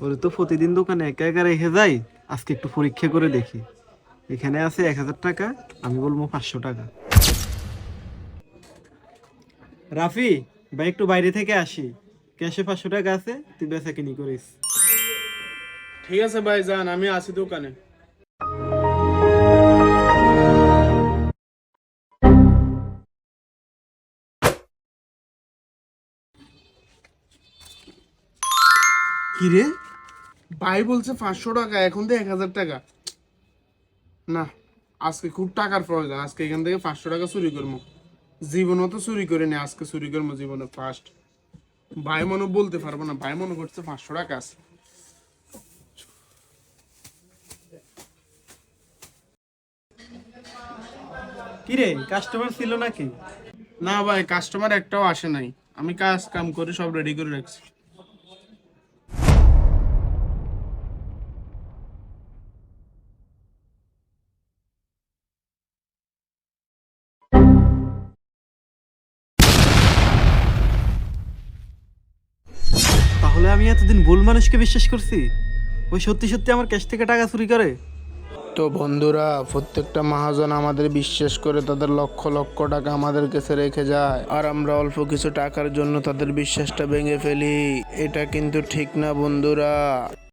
ওরে তো প্রতিদিন দোকানে একা একা রেখে যাই, আজকে একটু পরীক্ষা করে দেখি। এখানে আছে 1,000 টাকা, আমি বলবো 500 টাকা। রাফি ভাই, একটু বাইরে থেকে আসি। ক্যাশে 500 টাকা আছে, তুই বেচা কিনি করিস। ঠিক আছে ভাই, যান, আমি আছি দোকানে। কি রে, ভাই বলছে 500 টাকা, এখন তো 1,000 টাকা। না, আজকে খুব টাকার প্রয়োজন, আজকে এখান থেকে 500 টাকা চুরি করবো। জীবনও তো চুরি করিনি, আজকে চুরি করবো জীবনে ফার্স্ট। ভাই মনে বলতে পারবো না, ভাই মনে করছে 500 টাকা আছে। কিরে, কাস্টমার ছিল নাকি? না ভাই, কাস্টমার একটাও আসে নাই। আমি কাজ কাম করে সব রেডি করে রাখছি। তাহলে আমি এতদিন ভুল মানুষকে বিশ্বাস করছি? ওই সত্যি সত্যি আমার ক্যাশ থেকে টাকা চুরি করে? তো বন্ধুরা, প্রত্যেকটা মহাজন আমাদের বিশ্বাস করে তাদের লক্ষ লক্ষ টাকা আমাদের কাছে রেখে যায়, আর আমরা অল্প কিছু টাকার জন্য তাদের বিশ্বাসটা ভেঙে ফেলি। এটা কিন্তু ঠিক না বন্ধুরা।